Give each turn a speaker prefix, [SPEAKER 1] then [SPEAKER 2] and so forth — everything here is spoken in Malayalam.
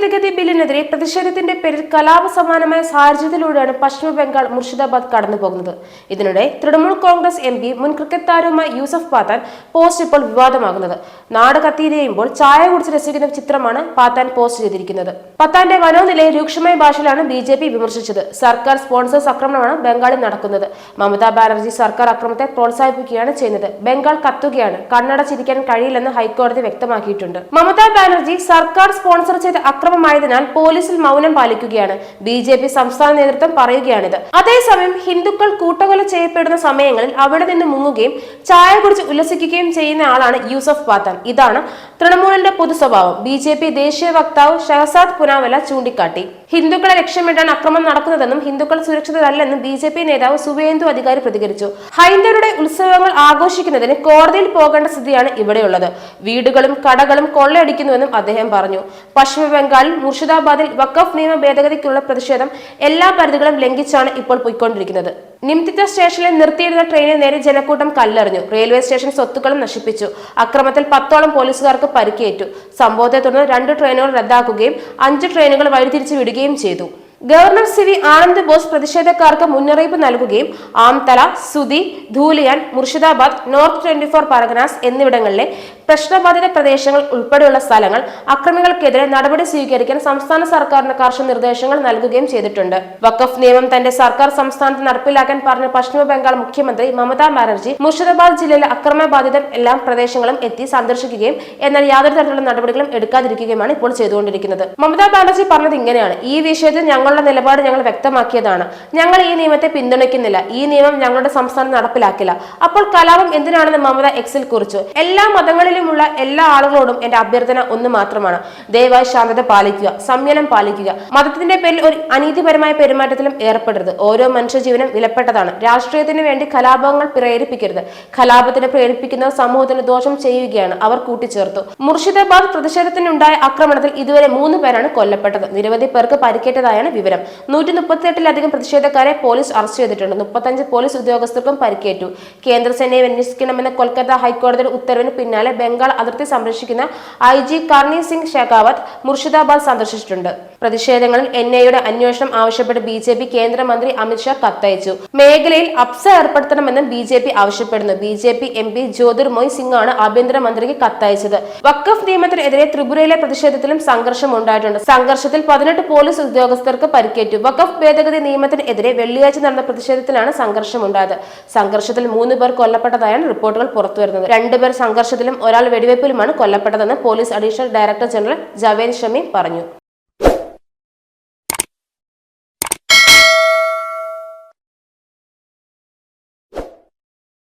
[SPEAKER 1] ഭേദഗതി ബില്ലിനെതിരെ പ്രതിഷേധത്തിന്റെ പേരിൽ കലാപ സമാനമായ സാഹചര്യത്തിലൂടെയാണ് പശ്ചിമ ബംഗാൾ മുർഷിദാബാദ് കടന്നുപോകുന്നത്. ഇതിനിടെ തൃണമൂൽ കോൺഗ്രസ് MP മുൻ ക്രിക്കറ്റ് താരവുമായ യൂസഫ് പാത്താൻ പോസ്റ്റ് ഇപ്പോൾ വിവാദമാകുന്നത്. നാട് കത്തിയിരിയുമ്പോൾ ചായ കുടിച്ച് രസിക്കുന്ന ചിത്രമാണ് പാത്താൻ പോസ്റ്റ് ചെയ്തിരിക്കുന്നത്. പത്താന്റെ മനോനിലയെ രൂക്ഷമായ ഭാഷയിലാണ് BJP വിമർശിച്ചത്. സർക്കാർ സ്പോൺസേഴ്സ് ആക്രമണമാണ് ബംഗാളിൽ നടക്കുന്നത്. മമതാ ബാനർജി സർക്കാർ ആക്രമണത്തെ പ്രോത്സാഹിപ്പിക്കുകയാണ് ചെയ്യുന്നത്. ബംഗാൾ കത്തുകയാണ്, കണ്ണടച്ചിരിക്കാൻ കഴിയില്ലെന്ന് ഹൈക്കോടതി വ്യക്തമാക്കിയിട്ടുണ്ട്. മമതാ ബാനർജി സർക്കാർ സ്പോൺസർ ചെയ്ത അക്രമമായതിനാൽ പോലീസിൽ മൗനം പാലിക്കുകയാണ്. BJP സംസ്ഥാന നേതൃത്വം പറയുകയാണിത്. അതേസമയം ഹിന്ദുക്കൾ കൂട്ടക്കൊല ചെയ്യപ്പെടുന്ന സമയങ്ങളിൽ അവിടെ നിന്ന് മുങ്ങുകയും ചായ കുടിച്ച് ഉല്ലസിക്കുകയും ചെയ്യുന്ന ആളാണ് യൂസഫ് പാത്താൻ. ഇതാണ് തൃണമൂലിന്റെ പൊതു സ്വഭാവം. BJP ദേശീയ വക്താവ് ഷഹസാദ് പുനാവല ചൂണ്ടിക്കാട്ടി. ഹിന്ദുക്കളെ ലക്ഷ്യമിട്ടാണ് അക്രമം നടക്കുന്നതെന്നും ഹിന്ദുക്കൾ സുരക്ഷിതരല്ലെന്നും BJP നേതാവ് സുവേന്ദു അധികാരി പ്രതികരിച്ചു. ഹൈന്ദവരുടെ ഉത്സവങ്ങൾ ആഘോഷിക്കുന്നതിന് കോടതിയിൽ പോകേണ്ട സ്ഥിതിയാണ് ഇവിടെയുള്ളത്. വീടുകളും കടകളും കൊള്ളയടിക്കുന്നുവെന്നും അദ്ദേഹം പറഞ്ഞു. പശ്ചിമ ബംഗാളിൽ മുർഷിദാബാദിൽ വഖഫ് നിയമ ഭേദഗതിക്കുള്ള പ്രതിഷേധം എല്ലാ പരിധികളും ലംഘിച്ചാണ് ഇപ്പോൾ പോയിക്കൊണ്ടിരിക്കുന്നത്. നിംതിറ്റ സ്റ്റേഷനിൽ നിർത്തിയിരുന്ന ട്രെയിനിന് നേരെ ജനക്കൂട്ടം കല്ലെറിഞ്ഞു. റെയിൽവേ സ്റ്റേഷൻ സ്വത്തുക്കളും നശിപ്പിച്ചു. അക്രമത്തിൽ 10ഓളം പോലീസുകാർക്ക് പരിക്കേറ്റു. സംഭവത്തെ തുടർന്ന് 2 ട്രെയിനുകൾ റദ്ദാക്കുകയും 5 ട്രെയിനുകൾ വഴിതിരിച്ചു വിടുകയും ചെയ്തു. ഗവർണർ CV ആനന്ദ് ബോസ് പ്രതിഷേധക്കാർക്ക് മുന്നറിയിപ്പ് നൽകുകയും ആംതല, സുതി, ധൂലിയാൻ, മുർഷിദാബാദ്, നോർത്ത് 24 പരഗനാസ് എന്നിവിടങ്ങളിലെ പ്രശ്നബാധിത പ്രദേശങ്ങൾ ഉൾപ്പെടെയുള്ള സ്ഥലങ്ങൾ അക്രമികൾക്കെതിരെ നടപടി സ്വീകരിക്കാൻ സംസ്ഥാന സർക്കാരിന് കർശന നിർദ്ദേശങ്ങൾ നൽകുകയും ചെയ്തിട്ടുണ്ട്. വഖഫ് നിയമം തന്റെ സർക്കാർ സംസ്ഥാനത്ത് നടപ്പിലാക്കാൻ പറഞ്ഞ പശ്ചിമ ബംഗാൾ മുഖ്യമന്ത്രി മമതാ ബാനർജി മുർഷിദാബാദ് ജില്ലയിലെ അക്രമബാധിത എല്ലാ പ്രദേശങ്ങളും എത്തി സന്ദർശിക്കുകയും എന്നാൽ യാതൊരു തരത്തിലുള്ള നടപടികളും എടുക്കാതിരിക്കുകയുമാണ് ഇപ്പോൾ ചെയ്തുകൊണ്ടിരിക്കുന്നത്. മമതാ ബാനർജി പറഞ്ഞത് ഇങ്ങനെയാണ്: ഈ വിഷയത്തിൽ ഞങ്ങളുടെ നിലപാട് ഞങ്ങൾ വ്യക്തമാക്കിയതാണ്. ഞങ്ങൾ ഈ നിയമത്തെ പിന്തുണയ്ക്കുന്നില്ല. ഈ നിയമം ഞങ്ങളുടെ സംസ്ഥാനം നടപ്പിലാക്കില്ല. അപ്പോൾ കലാപം എന്തിനാണെന്ന് മമത എക്സിൽ കുറിച്ചു. എല്ലാ മതങ്ങളിലുമുള്ള എല്ലാ ആളുകളോടും എന്റെ അഭ്യർത്ഥന ഒന്ന് മാത്രമാണ്: ദയവായി ശാന്തത പാലിക്കുക, സംയമനം പാലിക്കുക. മതത്തിന്റെ പേരിൽ ഒരു അനീതിപരമായ പെരുമാറ്റത്തിലും ഏർപ്പെടരുത്. ഓരോ മനുഷ്യജീവനും വിലപ്പെട്ടതാണ്. രാഷ്ട്രീയത്തിന് വേണ്ടി കലാപങ്ങൾ പ്രേരിപ്പിക്കരുത്. കലാപത്തിന് പ്രേരിപ്പിക്കുന്നവർ സമൂഹത്തിന് ദോഷം ചെയ്യുകയാണ്, അവർ കൂട്ടിച്ചേർത്തു. മുർഷിദാബാദ് പ്രതിഷേധത്തിനുണ്ടായ ആക്രമണത്തിൽ ഇതുവരെ 3 പേരാണ് കൊല്ലപ്പെട്ടത്. നിരവധി പേർക്ക് പരിക്കേറ്റതായാണ് വിവരം. 138-ലധികം പ്രതിഷേധക്കാരെ പോലീസ് അറസ്റ്റ് ചെയ്തിട്ടുണ്ട്. 35 പോലീസ് ഉദ്യോഗസ്ഥർക്കും പരിക്കേറ്റു. കേന്ദ്രസേനയെ വിന്യസിക്കണമെന്ന കൊൽക്കത്ത ഹൈക്കോടതിയുടെ ഉത്തരവിന് പിന്നാലെ ബംഗാൾ അതിർത്തി സംരക്ഷിക്കുന്ന IG കർണി സിംഗ് ഷെഖാവത്ത് മുർഷിദാബാദ് സന്ദർശിച്ചിട്ടുണ്ട്. പ്രതിഷേധങ്ങളിൽ NIAയുടെ അന്വേഷണം ആവശ്യപ്പെട്ട് BJP കേന്ദ്രമന്ത്രി അമിത് ഷാ കത്തയച്ചു. മേഖലയിൽ അപ്സ ഏർപ്പെടുത്തണമെന്നും BJP ആവശ്യപ്പെടുന്നു. BJP MP ജ്യോതിർമോയ് സിംഗ് ആണ് ആഭ്യന്തരമന്ത്രിക്ക് കത്തയച്ചത്. വഖഫ് നിയമത്തിനെതിരെ ത്രിപുരയിലെ പ്രതിഷേധത്തിലും സംഘർഷം ഉണ്ടായിട്ടുണ്ട്. സംഘർഷത്തിൽ 18 പോലീസ് ഉദ്യോഗസ്ഥർക്ക് പരിക്കേറ്റു. വഖഫ് ഭേദഗതി നിയമത്തിനെതിരെ വെള്ളിയാഴ്ച നടന്ന പ്രതിഷേധത്തിലാണ് സംഘർഷമുണ്ടായത്. സംഘർഷത്തിൽ 3 പേർ കൊല്ലപ്പെട്ടതായാണ് റിപ്പോർട്ടുകൾ പുറത്തുവരുന്നത്. 2 പേർ സംഘർഷത്തിലും ഒരാൾ വെടിവെപ്പിലുമാണ് കൊല്ലപ്പെട്ടതെന്ന് police additional director general Javed Shami പറഞ്ഞു.